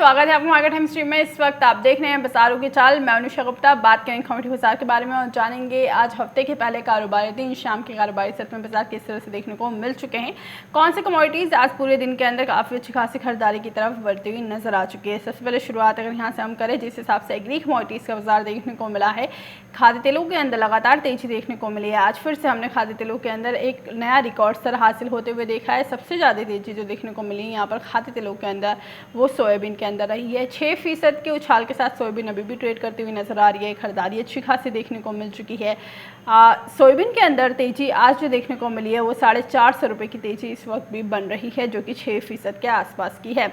स्वागत है आपका मार्केट टाइम स्ट्रीम में। इस वक्त आप देख रहे हैं बाजारों की चाल। मैं अनुषा गुप्ता बात करेंगे कमोडिटी बाजार के बारे में और जानेंगे आज हफ्ते के पहले कारोबारी दिन शाम के कारोबारी सत्र में बाजार किस तरह से देखने को मिल चुके हैं। कौन से कमोडिटीज आज पूरे दिन के अंदर काफ़ी अच्छी खासी खरीदारी की तरफ बढ़ती हुई नजर आ चुकी है। सबसे पहले शुरुआत अगर यहाँ से हम करें जिस हिसाब से एग्री कमोडिटीज़ का बाजार देखने को मिला है, खाद्य तेलों के अंदर लगातार तेजी देखने को मिली है। आज फिर से हमने खाद्य तेलों के अंदर एक नया रिकॉर्ड स्तर हासिल होते हुए देखा है। सबसे ज़्यादा तेजी जो देखने को मिली है यहाँ पर खाद्य तेलों के अंदर वो सोयाबीन के अंदर रही है। 6% के उछाल के साथ सोयाबीन अभी भी ट्रेड करती हुई नजर आ रही है। खरीदारी अच्छी खासी देखने को मिल चुकी है। सोयाबीन के अंदर तेजी आज जो देखने को मिली है वो 450 रुपये की तेजी इस वक्त भी बन रही है, जो कि 6% के आसपास की है।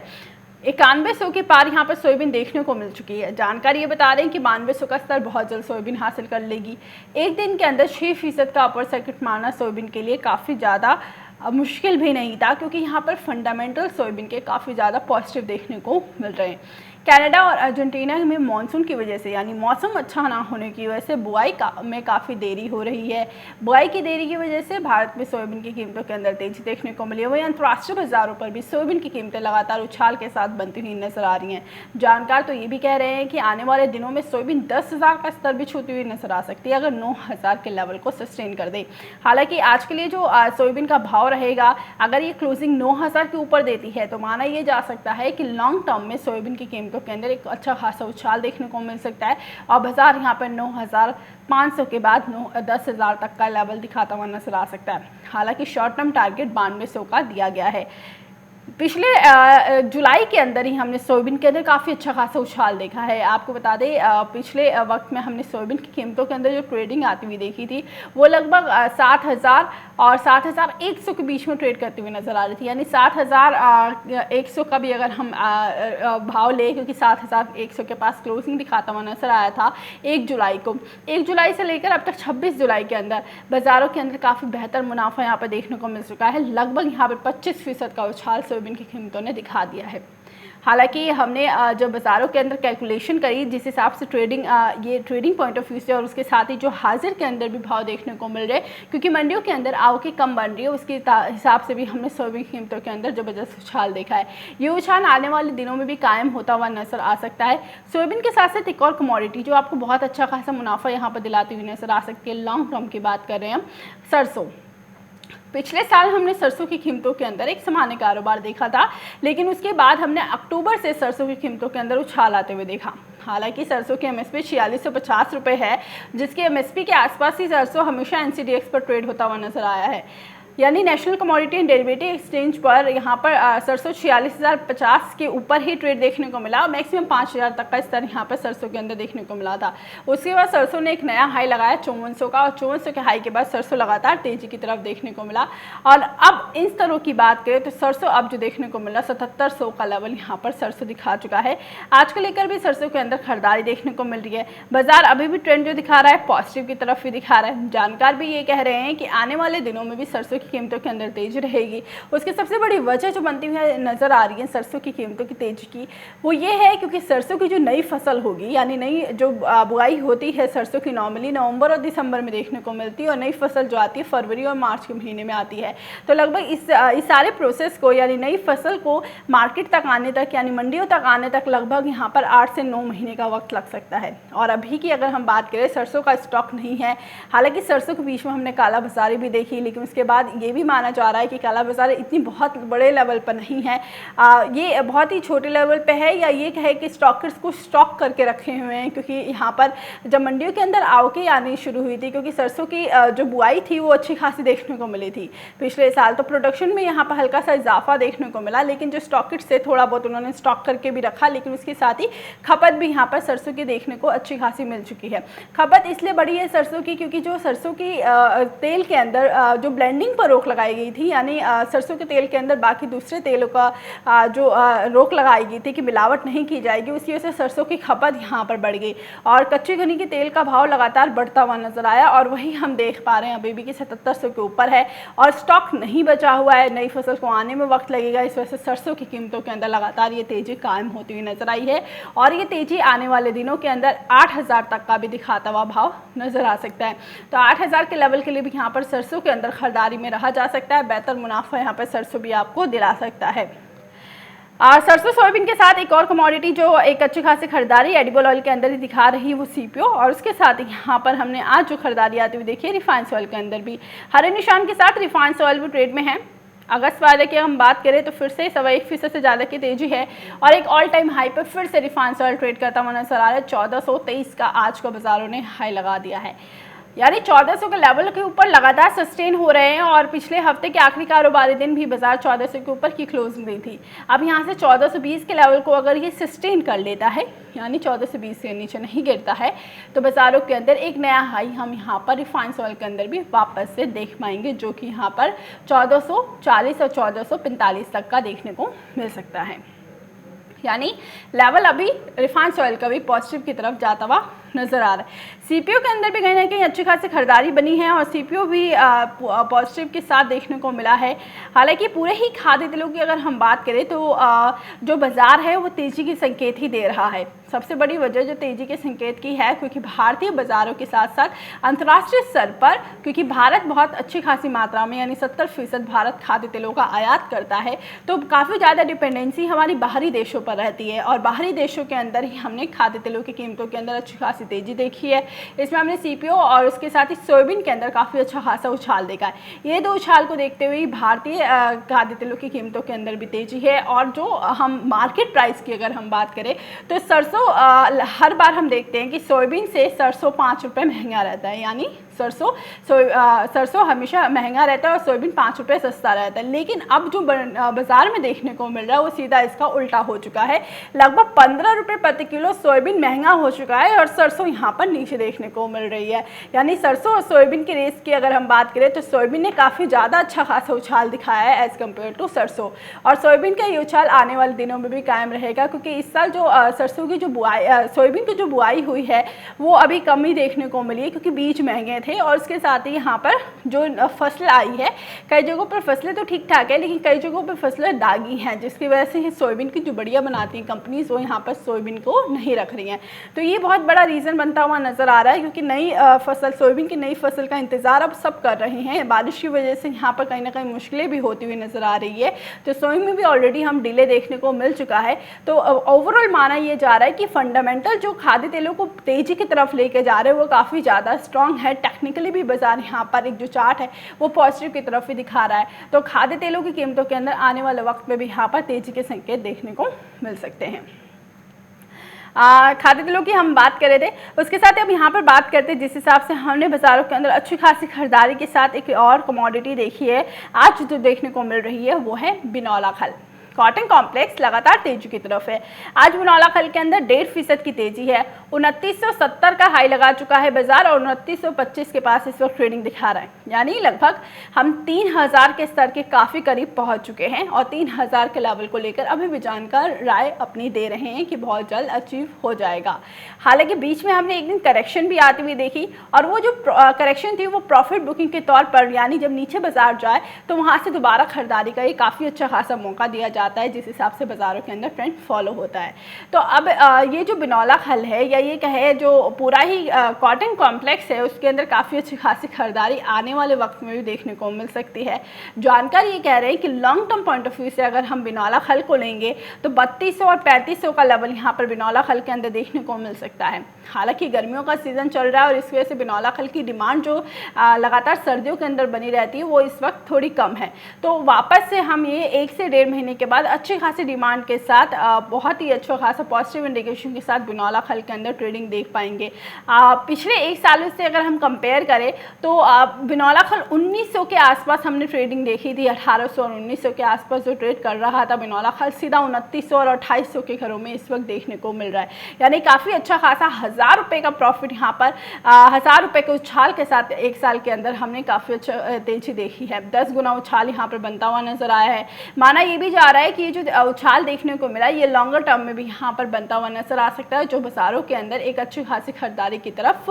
9100 के पार यहाँ पर सोयाबीन देखने को मिल चुकी है। जानकारी ये बता रहे हैं कि 9200 का स्तर बहुत जल्द सोयाबीन हासिल कर लेगी। एक दिन के अंदर 6% का अपर सर्किट मारना सोयाबीन के लिए काफ़ी ज़्यादा मुश्किल भी नहीं था, क्योंकि यहाँ पर फंडामेंटल सोयाबीन के काफ़ी ज़्यादा पॉजिटिव देखने को मिल रहे हैं। कनाडा और अर्जेंटीना में मानसून की वजह से यानी मौसम अच्छा ना होने की वजह से बुआई में काफ़ी देरी हो रही है। बुआई की देरी की वजह से भारत में सोयाबीन की कीमतों के अंदर तेजी देखने को मिली है। वहीं अंतर्राष्ट्रीय बाजारों पर भी सोयाबीन की कीमतें लगातार उछाल के साथ बनती हुई नजर आ रही हैं। जानकार तो ये भी कह रहे हैं कि आने वाले दिनों में सोयाबीन 10,000 का स्तर भी छूती हुई नजर आ सकती है अगर 9,000 के लेवल को सस्टेन कर दे। हालांकि आज के लिए जो सोयाबीन का भाव रहेगा, अगर ये क्लोजिंग 9,000 के ऊपर देती है तो माना यह जा सकता है कि लॉन्ग टर्म में सोयाबीन की कीमतों के अंदर एक अच्छा खासा उछाल देखने को मिल सकता है और बाजार यहाँ पर 9,500 के बाद 10,000 तक का लेवल दिखाता हुआ नजर आ सकता है। हालांकि शॉर्ट टर्म टारगेट 9200 का दिया गया है। पिछले जुलाई के अंदर ही हमने सोयाबीन के अंदर काफ़ी अच्छा खासा उछाल देखा है। आपको बता दें पिछले वक्त में हमने सोयाबीन की कीमतों के अंदर जो ट्रेडिंग आती हुई देखी थी वो लगभग 7,000 और 7,100 के बीच में ट्रेड करती हुई नज़र आ रही थी। यानी 7,100 का भी अगर हम भाव लें, क्योंकि 7,100 के पास क्लोजिंग दिखाता हुआ नजर आया था 1 जुलाई को। 1 जुलाई से लेकर अब तक 26 जुलाई के अंदर बाज़ारों के अंदर काफ़ी बेहतर मुनाफा यहाँ पर देखने को मिल चुका है। लगभग यहाँ पर 25% का उछाल सोयाबीन की कीमतों ने दिखा दिया है। हालांकि हमने जब बाज़ारों के अंदर कैलकुलेशन करी जिस हिसाब से ये ट्रेडिंग पॉइंट ऑफ व्यू से और उसके साथ ही जो हाजिर के अंदर भी भाव देखने को मिल रहे, क्योंकि मंडियों के अंदर आवक कम बन रही है, उसके हिसाब से भी हमने सोयाबीन की कीमतों के अंदर ज़बरदस्त उछाल देखा है। ये उछाल आने वाले दिनों में भी कायम होता हुआ नजर आ सकता है। सोयाबीन के साथ साथ एक और कमोडिटी जो आपको बहुत अच्छा खासा मुनाफा यहाँ पर दिलाती हुई नजर आ सकती है, लॉन्ग टर्म की बात कर रहे हैं हम, सरसों। पिछले साल हमने सरसों की कीमतों के अंदर एक सामान्य कारोबार देखा था, लेकिन उसके बाद हमने अक्टूबर से सरसों की कीमतों के अंदर उछाल आते हुए देखा। हालांकि सरसों की एमएसपी 4650 रुपये है, जिसकी एमएसपी के आसपास ही सरसों हमेशा एनसीडीएक्स पर ट्रेड होता हुआ नजर आया है। यानी national commodity and derivative exchange पर यहाँ पर सरसों 46,050 के ऊपर ही ट्रेड देखने को मिला। मैक्सिमम 5,000 तक का स्तर यहाँ पर सरसों के अंदर देखने को मिला था। उसके बाद सरसों ने एक नया हाई लगाया 5400 का, और 5400 के हाई के बाद सरसों लगातार तेजी की तरफ देखने को मिला। और अब इन स्तरों की बात करें तो सरसों अब जो देखने को मिला 7700 का लेवल यहाँ पर सरसों दिखा चुका है। आज को लेकर भी सरसों के अंदर खरीदारी देखने को मिल रही है। बाजार अभी भी ट्रेंड जो दिखा रहा है पॉजिटिव की तरफ ही दिखा रहा है। जानकार भी ये कह रहे हैं कि आने वाले दिनों में भी सरसों कीमतों के अंदर तेजी रहेगी। उसकी सबसे बड़ी वजह जो बनती हुई नजर आ रही है सरसों की कीमतों की तेजी की, वो ये है क्योंकि सरसों की जो नई फसल होगी, यानी नई जो बुआई होती है सरसों की नॉर्मली नवंबर और दिसंबर में देखने को मिलती है, और नई फसल जो आती है फरवरी और मार्च के महीने में आती है। तो लगभग इस सारे प्रोसेस को यानी नई फसल को मार्केट तक आने तक यानी मंडियों तक आने तक लगभग यहाँ पर 8 से 9 महीने का वक्त लग सकता है। और अभी की अगर हम बात करें सरसों का स्टॉक नहीं है। हालांकि सरसों के बीच में हमने काला बाजारी भी देखी, लेकिन उसके बाद ये भी माना जा रहा है कि काला बाजार इतनी बहुत बड़े लेवल पर नहीं है, ये बहुत ही छोटे लेवल पे है, या ये कहे कि स्टॉकर्स को स्टॉक करके रखे हुए हैं। क्योंकि यहाँ पर जब मंडियों के अंदर आवकें आनी शुरू हुई थी, क्योंकि सरसों की जो बुआई थी वो अच्छी खासी देखने को मिली थी पिछले साल, तो प्रोडक्शन में यहाँ पर हल्का सा इजाफा देखने को मिला। लेकिन जो स्टॉकिट्स थे थोड़ा बहुत उन्होंने स्टॉक करके भी रखा, लेकिन उसके साथ ही खपत भी यहाँ पर सरसों की देखने को अच्छी खासी मिल चुकी है। खपत इसलिए बढ़ी है सरसों की क्योंकि जो सरसों की तेल के अंदर जो ब्लेंडिंग पर रोक लगाई गई थी, यानी सरसों के तेल के अंदर बाकी दूसरे तेलों का जो रोक लगाई गई थी कि मिलावट नहीं की जाएगी, उसकी वजह से सरसों की खपत यहाँ पर बढ़ गई और कच्चे घनी के तेल का भाव लगातार बढ़ता हुआ नजर आया। और वही हम देख पा रहे हैं अभी भी कि 7700 के ऊपर है और स्टॉक नहीं बचा हुआ है। नई फसल को आने में वक्त लगेगा, इस वजह से सरसों की कीमतों के अंदर लगातार ये तेजी कायम होती हुई नजर आई है और ये तेजी आने वाले दिनों के अंदर 8,000 तक का भी दिखाता हुआ भाव नजर आ सकता है। तो 8,000 के लेवल के लिए भी यहाँ पर सरसों के अंदर खरीदारी में रहा जा सकता है। बेहतर मुनाफा यहाँ पर सरसों भी आपको दिला सकता है। सरसों सोयाबीन के साथ एक और कमोडिटी जो एक अच्छी खासी खरीदारी एडिबल ऑयल के अंदर ही दिखा रही है वो सीपीओ, और उसके साथ यहाँ पर हमने आज जो खरीदारी आती हुई देखी है रिफाइंड ऑयल के अंदर भी हरे निशान के साथ रिफाइंड ऑयल भी ट्रेड में है। अगस्त वाले की हम बात करें तो फिर से 1.25% से ज़्यादा की तेजी है और एक ऑल टाइम हाई पर फिर से रिफाइंड ऑयल ट्रेड करता हुआ नजर आ रहा है। 1423 का आज को बाजारों ने हाई लगा दिया है, यानी 1400 के लेवल के ऊपर लगातार सस्टेन हो रहे हैं और पिछले हफ्ते के आखिरी कारोबारी दिन भी बाजार 1400 के ऊपर की क्लोजिंग दी थी। अब यहाँ से 1420 के लेवल को अगर ये सस्टेन कर लेता है, यानी 1420 से नीचे नहीं गिरता है, तो बाजारों के अंदर एक नया हाई हम यहाँ पर रिफाइंड ऑयल के अंदर भी वापस से देख पाएंगे, जो कि यहाँ पर 1440 और 1445 तक का देखने को मिल सकता है। यानी लेवल अभी रिफाइंड ऑयल का भी पॉजिटिव की तरफ जाता हुआ नजर आ रहा है। सीपीओ के अंदर भी कहीं ना कहीं अच्छी खासी खरीदारी बनी है और सीपीओ भी पॉजिटिव के साथ देखने को मिला है। हालांकि पूरे ही खाद्य तेलों की अगर हम बात करें तो जो बाजार है वो तेजी के संकेत ही दे रहा है। सबसे बड़ी वजह जो तेजी के संकेत की है, क्योंकि भारतीय बाजारों के साथ साथ अंतर्राष्ट्रीय स्तर पर, क्योंकि भारत बहुत अच्छी खासी मात्रा में यानी 70% भारत खाद्य तेलों का आयात करता है, तो काफ़ी ज़्यादा डिपेंडेंसी हमारी बाहरी देशों पर रहती है और बाहरी देशों के अंदर ही हमने खाद्य तेलों की कीमतों के अंदर अच्छी खासी तेजी देखी है। इसमें हमने सीपीओ और उसके साथ ही सोयाबीन के अंदर काफ़ी अच्छा खासा उछाल देखा है। ये दो उछाल को देखते हुए भारतीय खाद्य तेलों की कीमतों के अंदर भी तेजी है। और जो हम मार्केट प्राइस की अगर हम बात करें तो सरसों हर बार हम देखते हैं कि सोयाबीन से सरसों 5 रुपये महंगा रहता है, यानी सरसों हमेशा महंगा रहता है और सोयाबीन 5 रुपये सस्ता रहता है। लेकिन अब जो बाजार में देखने को मिल रहा है वो सीधा इसका उल्टा हो चुका है। लगभग 15 रुपये प्रति किलो सोयाबीन महंगा हो चुका है और सरसों यहाँ पर नीचे देखने को मिल रही है। यानी सरसों और सोयाबीन की रेस की अगर हम बात करें तो सोयाबीन ने काफ़ी ज़्यादा अच्छा खासा उछाल दिखाया है एज़ कम्पेयर टू सरसों, और सोयाबीन का ये उछाल आने वाले दिनों में भी कायम रहेगा, क्योंकि इस साल जो सरसों की जो सोयाबीन की जो बुआई हुई है वो अभी कम ही देखने को मिली है, क्योंकि बीज महंगे थे। और उसके साथ ही यहाँ पर जो फसल आई है, कई जगहों पर फसलें तो ठीक ठाक है लेकिन कई जगहों पर फसलें दागी हैं, जिसकी वजह से सोयाबीन की जो बढ़िया बनाती हैं कंपनीज वो यहाँ पर सोयाबीन को नहीं रख रही हैं। तो ये बहुत बड़ा रीज़न बनता हुआ नज़र आ रहा है, क्योंकि नई फसल सोयाबीन की नई फसल का इंतज़ार अब सब कर रहे हैं। बारिश की वजह से यहाँ पर कहीं ना कहीं मुश्किलें भी होती हुई नज़र आ रही है, तो सोयाबीन में भी ऑलरेडी हम डिले देखने को मिल चुका है। तो ओवरऑल माना ये जा रहा है कि फंडामेंटल जो खाद्य तेलों को तेजी की तरफ लेके जा रहे हैं वो काफ़ी ज़्यादा स्ट्रॉन्ग है। टेक्निकली भी बाजार यहाँ पर एक जो चार्ट है वो पॉजिटिव की तरफ ही दिखा रहा है। तो खाद्य तेलों की कीमतों के अंदर आने वाले वक्त में भी यहाँ पर तेजी के संकेत देखने को मिल सकते हैं। खाद्य तेलों की हम बात कर रहे थे, उसके साथ अब यहाँ पर बात करते हैं जिस हिसाब से हमने बाजारों के अंदर अच्छी खासी खरीदारी के साथ एक और कमोडिटी देखी है आज जो देखने को मिल रही है वो है बिनौला खल। कॉटन कॉम्प्लेक्स लगातार तेजी की तरफ है। आज बिनौला खल के अंदर 1.5% की तेजी है। 2970 का हाई लगा चुका है बाजार और 2925 के पास इस वक्त ट्रेडिंग दिखा रहा है, यानी लगभग हम 3000 के स्तर के काफ़ी करीब पहुंच चुके हैं और 3000 के लेवल को लेकर अभी भी जानकार राय अपनी दे रहे हैं कि बहुत जल्द अचीव हो जाएगा। हालांकि बीच में हमने एक दिन करेक्शन भी आती हुई देखी और वो जो करेक्शन थी वो प्रॉफिट बुकिंग के तौर पर, यानी जब नीचे बाजार जाए तो वहाँ से दोबारा खरीदारी का एक काफ़ी अच्छा खासा मौका दिया जाता है, जिस हिसाब से बाजारों के अंदर ट्रेंड फॉलो होता है। तो अब ये जो बिनौला खल है या ये कहे जो पूरा ही कॉटन कॉम्प्लेक्स है उसके अंदर काफ़ी अच्छी खासी खरीदारी आने वाले वक्त में भी देखने को मिल सकती है। जानकार ये कह रहे हैं कि long term point of view से अगर हम बिनौला खल को लेंगे तो 3200 और 3500 का लेवल यहाँ पर बिनौला खल के अंदर देखने को मिल सकता है। हालांकि गर्मियों का सीज़न चल रहा है और इस वजह से बिनौला खल की डिमांड जो लगातार सर्दियों के अंदर बनी रहती है वो इस वक्त थोड़ी कम है। तो वापस से हम ये 1 से 1.5 महीने के बाद अच्छी खासी डिमांड के साथ बहुत ही अच्छा खासा पॉजिटिव इंडिकेशन के साथ बिनौला खल के अंदर ट्रेडिंग देख पाएंगे। पिछले 1 साल से अगर हम कंपेयर करें तो बिनौला खल 1900 के आसपास हमने ट्रेडिंग देखी थी। 1800 और 1900 के आसपास जो ट्रेड कर रहा था बिनौला खल सीधा 2900 और 2800 के घरों में इस वक्त देखने को मिल रहा है, यानी काफ़ी अच्छा खासा 1000 रुपये का प्रॉफिट यहाँ पर 1000 रुपये के उछाल के साथ 1 साल के अंदर हमने काफ़ी अच्छा तेजी देखी है। 10 गुना उछाल यहाँ पर बनता हुआ नजर आया है। माना ये भी जा रहा है कि ये जो उछाल देखने को मिला ये लॉन्गर टर्म में भी यहाँ पर बनता हुआ नजर आ सकता है, जो बाजारों के अंदर एक अच्छी खासी खरीदारी की तरफ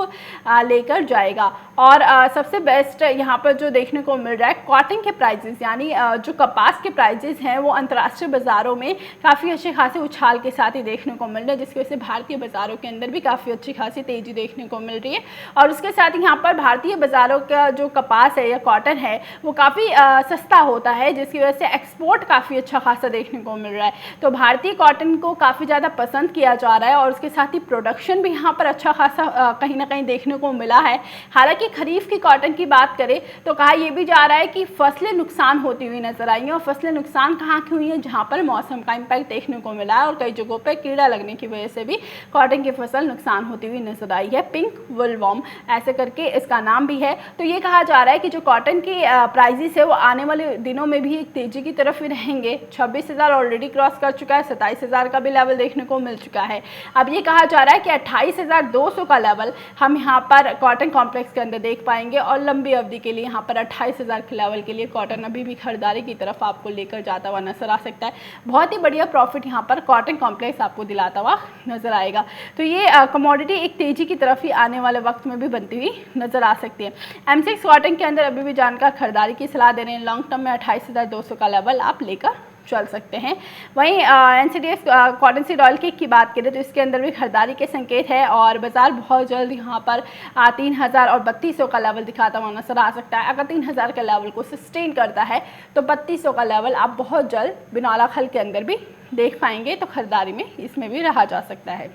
लेकर जाएगा। और सबसे बेस्ट यहाँ पर जो देखने को मिल रहा है कॉटन के प्राइजेस, यानी जो कपास के प्राइजेस हैं वो अंतर्राष्ट्रीय बाजारों में काफ़ी अच्छे खासे उछाल के साथ ही देखने को मिल रहे हैं, जिसकी वजह से भारतीय बाजारों के अंदर भी काफ़ी अच्छी खासी तेजी देखने को मिल रही है। और उसके साथ ही यहाँ पर भारतीय बाजारों का जो कपास है या कॉटन है वो काफ़ी सस्ता होता है, जिसकी वजह से एक्सपोर्ट काफ़ी अच्छा खासा खासा देखने को मिल रहा है। तो भारतीय कॉटन को काफ़ी ज़्यादा पसंद किया जा रहा है और उसके साथ ही प्रोडक्शन भी यहाँ पर अच्छा खासा कहीं ना कहीं देखने को मिला है। हालांकि खरीफ की कॉटन की बात करें तो कहा यह भी जा रहा है कि फसलें नुकसान होती हुई नजर आई हैं, और फसलें नुकसान कहाँ की हुई हैं, जहाँ पर मौसम का इम्पैक्ट देखने को मिला है और कई जगहों पर कीड़ा लगने की वजह से भी कॉटन की फसल नुकसान होती हुई नजर आई है। पिंक वुलवॉर्म ऐसे करके इसका नाम भी है। तो ये कहा जा रहा है कि जो कॉटन की प्राइजेस है वो आने वाले दिनों में भी एक तेजी की तरफ ही रहेंगे। 26,000 ऑलरेडी क्रॉस कर चुका है, 27,000 का भी लेवल देखने को मिल चुका है। अब ये कहा जा रहा है कि 28,200 का लेवल हम यहाँ पर कॉटन कॉम्प्लेक्स के अंदर देख पाएंगे और लंबी अवधि के लिए यहाँ पर 28,000 के लेवल के लिए कॉटन अभी भी खरीदारी की तरफ आपको लेकर जाता हुआ नजर आ सकता है। बहुत ही बढ़िया प्रॉफिट यहाँ पर कॉटन कॉम्प्लेक्स आपको दिलाता हुआ नजर आएगा। तो ये कमोडिटी एक तेजी की तरफ ही आने वाले वक्त में भी बनती हुई नजर आ सकती है। M6 कॉटन के अंदर अभी भी जानकार खरीदारी की सलाह दे रहे हैं। लॉन्ग टर्म में 28,200 का लेवल आप लेकर चल सकते हैं। वहीं NCDF कॉटन सीड ऑयल की बात करें तो इसके अंदर भी खरीदारी के संकेत है और बाजार बहुत जल्द यहाँ पर 3,000 और 3,200 का लेवल दिखाता हुआ नजर आ सकता है। अगर 3,000 के लेवल को सस्टेन करता है तो 3,200 का लेवल आप बहुत जल्द बिनौला खल के अंदर भी देख पाएंगे। तो खरीदारी में इसमें भी रहा जा सकता है।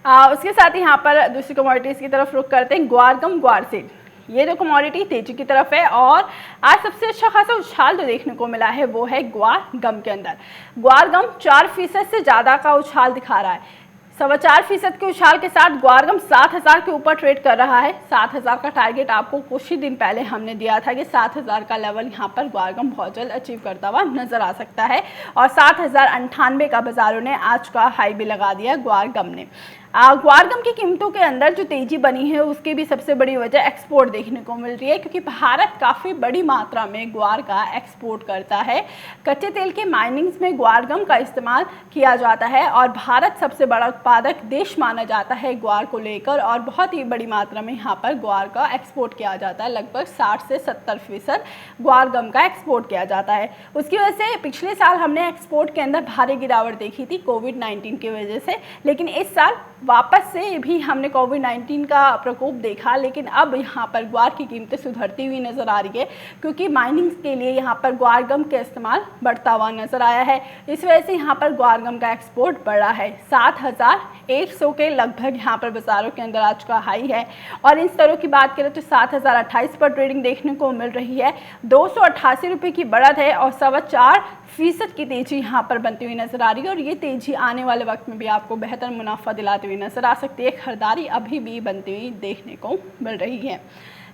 उसके साथ ही यहाँ पर दूसरी कमोडिटीज़ की तरफ रुख करते हैं। ग्वारगम ग्वारसीड, ये जो कमोडिटी तेजी की तरफ है और आज सबसे अच्छा खासा उछाल जो देखने को मिला है वो है ग्वार गम के अंदर। ग्वार गम 4% से ज़्यादा का उछाल दिखा रहा है। 4.25% के उछाल के साथ ग्वारगम 7,000 के ऊपर ट्रेड कर रहा है। 7,000 का टारगेट आपको कुछ ही दिन पहले हमने दिया था कि 7,000 का लेवल यहाँ पर ग्वारगम बहुत जल्द अचीव करता हुआ नजर आ सकता है और 7,098 का बाजारों ने आज का हाई भी लगा दिया ग्वारगम ने। ग्वारगम की कीमतों के अंदर जो तेजी बनी है उसकी भी सबसे बड़ी वजह एक्सपोर्ट देखने को मिल रही है, क्योंकि भारत काफ़ी बड़ी मात्रा में ग्वार का एक्सपोर्ट करता है। कच्चे तेल के माइनिंग्स में ग्वारगम का इस्तेमाल किया जाता है और भारत सबसे बड़ा उत्पादक देश माना जाता है ग्वार को लेकर और बहुत ही बड़ी मात्रा में यहाँ पर ग्वार का एक्सपोर्ट किया जाता है। लगभग 60 से 70% ग्वारगम का एक्सपोर्ट किया जाता है। उसकी वजह से पिछले साल हमने एक्सपोर्ट के अंदर भारी गिरावट देखी थी कोविड-19 की वजह से, लेकिन इस साल वापस से भी हमने कोविड-19 का प्रकोप देखा, लेकिन अब यहाँ पर ग्वार की कीमतें सुधरती हुई नज़र आ रही है क्योंकि माइनिंग के लिए यहाँ पर ग्वारगम का इस्तेमाल बढ़ता हुआ नज़र आया है। इस वजह से यहाँ पर ग्वारगम का एक्सपोर्ट बढ़ा है। 7,100 के लगभग यहाँ पर बाज़ारों के अंदर आज का हाई है और इन स्तरों की बात करें तो 7,028 पर ट्रेडिंग देखने को मिल रही है। 288 रुपये की बढ़त है और 4.25% की तेज़ी यहाँ पर बनती हुई नज़र आ रही है और ये तेज़ी आने वाले वक्त में भी आपको बेहतर मुनाफा दिलाती हुई नजर आ सकती है। खरीदारी अभी भी बनती हुई देखने को मिल रही है।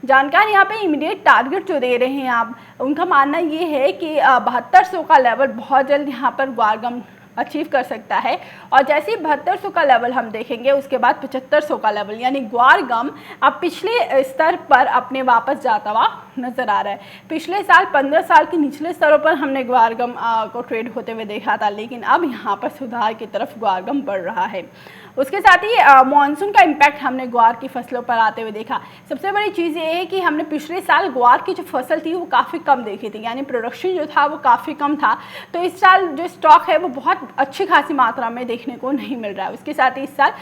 जानकार यहाँ पे इमीडिएट टारगेट जो दे रहे हैं आप, उनका मानना ये है कि 7200 का लेवल बहुत जल्द यहाँ पर ग्वारगम अचीव कर सकता है और जैसे ही 7200 का लेवल हम देखेंगे उसके बाद 7500 का लेवल, यानी ग्वारगम अब पिछले स्तर पर अपने वापस जाता हुआ नजर आ रहा है। पिछले साल 15 साल के निचले स्तरों पर हमने ग्वारगम को ट्रेड होते हुए देखा था, लेकिन अब यहाँ पर सुधार की तरफ ग्वारगम बढ़ रहा है। उसके साथ ही मानसून का इम्पैक्ट हमने ग्वार की फसलों पर आते हुए देखा। सबसे बड़ी चीज़ ये है कि हमने पिछले साल ग्वार की जो फसल थी वो काफ़ी कम देखी थी, यानी प्रोडक्शन जो था वो काफ़ी कम था। तो इस साल जो स्टॉक है वो बहुत अच्छी खासी मात्रा में देखने को नहीं मिल रहा है। उसके साथ ही इस साल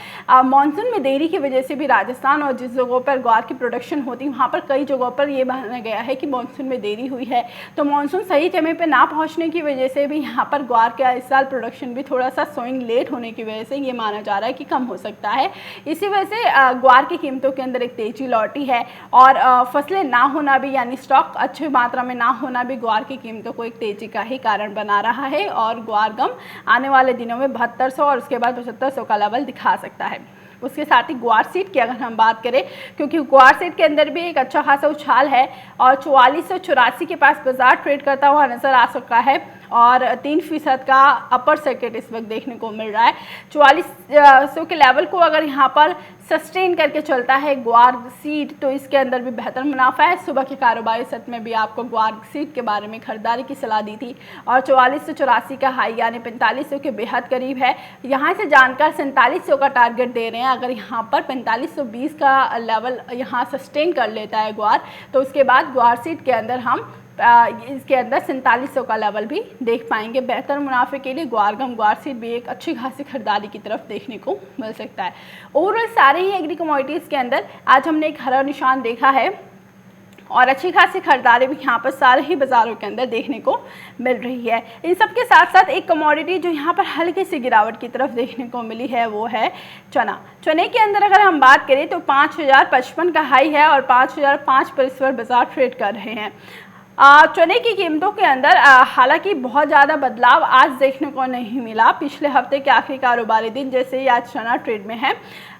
मानसून में देरी की वजह से भी राजस्थान और जिस जगहों पर ग्वार की प्रोडक्शन होती है वहाँ पर कई जगहों पर ये माना गया है कि मानसून में देरी हुई है। तो मानसून सही समय पर ना पहुँचने की वजह से भी यहाँ पर ग्वार का इस साल प्रोडक्शन भी थोड़ा सा सोइंग लेट होने की वजह से ये माना जा रहा है कि कम हो सकता है। इसी वजह से ग्वार की कीमतों के अंदर एक तेजी लौटी है और फसलें ना होना भी, यानी स्टॉक अच्छी मात्रा में ना होना भी ग्वार की कीमतों को एक तेजी का ही कारण बना रहा है और ग्वारगम आने वाले दिनों में 7200 और उसके बाद 7500 का लेवल दिखा सकता है। उसके साथ ही ग्वार सीड की अगर हम बात करें, क्योंकि ग्वार सीड के अंदर भी एक अच्छा खासा उछाल है और 4484 के पास बाजार ट्रेड करता हुआ नजर आ सकता है और 3% का अपर सर्किट इस वक्त देखने को मिल रहा है। 4400 के लेवल को अगर यहाँ पर सस्टेन करके चलता है ग्वार सीड तो इसके अंदर भी बेहतर मुनाफा है। सुबह के कारोबारी सत्र में भी आपको ग्वार सीड के बारे में खरीदारी की सलाह दी थी और 4484 का हाई यानी 4500 के बेहद करीब है। यहाँ से जानकर 4700 का टारगेट दे रहे हैं। अगर यहाँ पर 4520 का लेवल यहाँ सस्टेन कर लेता है ग्वार, तो उसके बाद ग्वार सीड के अंदर हम इसके अंदर 4700 का लेवल भी देख पाएंगे। बेहतर मुनाफे के लिए ग्वारगम ग्वार सीड भी एक अच्छी खासी खरीदारी की तरफ देखने को मिल सकता है। ओवरऑल सारे ही एग्री कमोडिटीज़ के अंदर आज हमने एक हरा निशान देखा है और अच्छी खासी खरीदारी भी यहाँ पर सारे ही बाज़ारों के अंदर देखने को मिल रही है। इन सब के साथ साथ एक कमोडिटी जो यहाँ पर हल्की सी गिरावट की तरफ देखने को मिली है वो है चना। चने के अंदर अगर हम बात करें तो 5055 का हाई है और 5005 पर इस वक्त बाजार ट्रेड कर रहे हैं। चने की कीमतों के अंदर हालांकि बहुत ज़्यादा बदलाव आज देखने को नहीं मिला। पिछले हफ्ते के आखिरी कारोबारी दिन जैसे ही आज चना ट्रेड में है,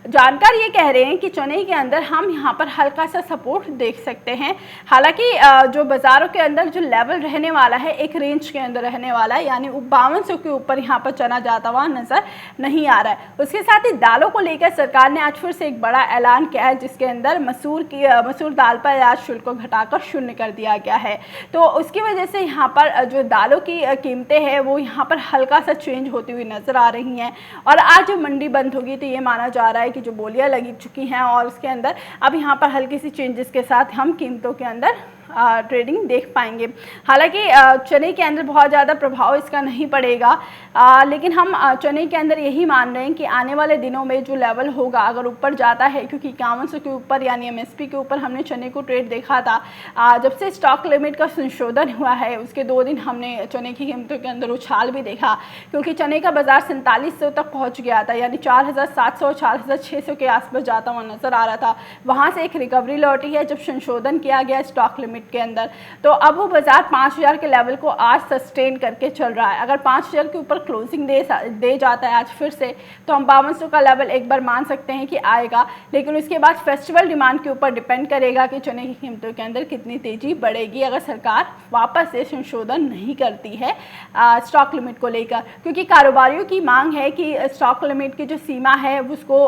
जानकार ये कह रहे हैं कि चने के अंदर हम यहाँ पर हल्का सा सपोर्ट देख सकते हैं। हालांकि जो बाज़ारों के अंदर जो लेवल रहने वाला है एक रेंज के अंदर रहने वाला है, यानी 5200 के ऊपर यहाँ पर चना जाता हुआ नज़र नहीं आ रहा है। उसके साथ ही दालों को लेकर सरकार ने आज फिर से एक बड़ा ऐलान किया है, जिसके अंदर मसूर दाल पर आज शुल्क को घटाकर शून्य कर दिया गया है। तो उसकी वजह से यहाँ पर जो दालों की कीमतें हैं वो यहाँ पर हल्का सा चेंज होती हुई नज़र आ रही हैं। और आज जब मंडी बंद होगी तो ये माना जा रहा है कि जो बोलियां लगी चुकी हैं और उसके अंदर अब यहाँ पर हल्की सी चेंजेस के साथ हम कीमतों के अंदर ट्रेडिंग देख पाएंगे। हालांकि चने के अंदर बहुत ज़्यादा प्रभाव इसका नहीं पड़ेगा, लेकिन हम चने के अंदर यही मान रहे हैं कि आने वाले दिनों में जो लेवल होगा अगर ऊपर जाता है, क्योंकि 5100 के ऊपर यानी MSP के ऊपर हमने चने को ट्रेड देखा था। जब से स्टॉक लिमिट का संशोधन हुआ है उसके 2 दिन हमने चने की कीमतों के अंदर उछाल भी देखा, क्योंकि चने का बाजार 4700 तक पहुँच गया था, यानी 4700 4600 के आसपास जाता हुआ नज़र आ रहा था। वहाँ से एक रिकवरी लौटी है जब संशोधन किया गया स्टॉक लिमिट के अंदर। तो अब वो बाजार 5000 के लेवल को आज सस्टेन करके चल रहा है। अगर 5000 के ऊपर क्लोजिंग दे जाता है आज फिर से, तो हम 5200 का लेवल एक बार मान सकते हैं कि आएगा, लेकिन उसके बाद फेस्टिवल डिमांड के ऊपर डिपेंड करेगा कि चने की कीमतों के अंदर कितनी तेजी बढ़ेगी अगर सरकार वापस से संशोधन नहीं करती है स्टॉक लिमिट को लेकर। क्योंकि कारोबारियों की मांग है कि स्टॉक लिमिट की जो सीमा है उसको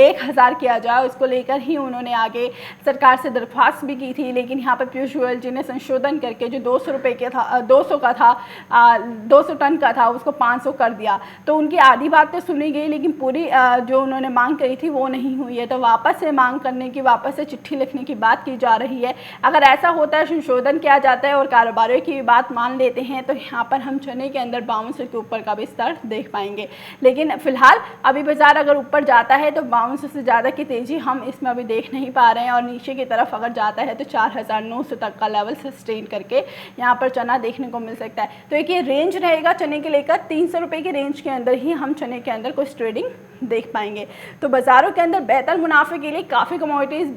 1000 किया जाए, उसको लेकर ही उन्होंने आगे सरकार से दरख्वास्त भी की थी। लेकिन यहाँ पर पीयूष गोयल जी ने संशोधन करके जो 200 रुपये का था 200 का था 200 टन का था उसको 500 कर दिया। तो उनकी आधी बात तो सुनी गई, लेकिन पूरी जो उन्होंने मांग करी थी वो नहीं हुई है। तो वापस से मांग करने की, वापस से चिट्ठी लिखने की बात की जा रही है। अगर ऐसा होता है, संशोधन किया जाता है और कारोबारियों की बात मान लेते हैं, तो यहाँ पर हम चने के अंदर 5200 के ऊपर का भी स्तर देख पाएंगे। लेकिन फिलहाल अभी बाजार अगर ऊपर जाता है तो 5200 से ज़्यादा की तेज़ी हम इसमें अभी देख नहीं पा रहे हैं, और नीचे की तरफ अगर जाता है तो 4900 तक का लेवल सस्टेन करके यहाँ पर चना देखने को मिल सकता है। तो एक ये रेंज रहेगा चने के लेकर 300 रुपये के रेंज के अंदर ही हम चने के अंदर कुछ ट्रेडिंग देख पाएंगे। तो बाज़ारों के अंदर बेहतर मुनाफे के लिए काफ़ी कमोडिटीज़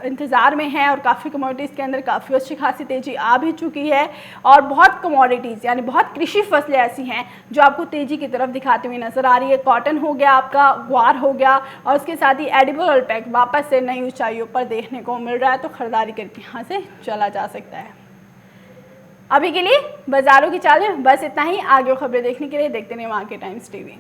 इंतज़ार में है, और काफ़ी कमोडिटीज़ के अंदर काफ़ी अच्छी खासी तेज़ी आ भी चुकी है। और बहुत कमोडिटीज़ यानी बहुत कृषि फसलें ऐसी हैं जो आपको तेज़ी की तरफ दिखाती हुई नज़र आ रही है। कॉटन हो गया, आपका ग्वार हो गया, और उसके साथ ही एडिबल ऑयल पैक वापस से नई ऊंचाइयों पर देखने को मिल रहा है। तो खरीदारी करके यहाँ से चला जा सकता है। अभी के लिए बाज़ारों की चाल में बस इतना ही। आगे खबरें देखने के लिए देखते रहिए मार्केट टाइम्स टीवी।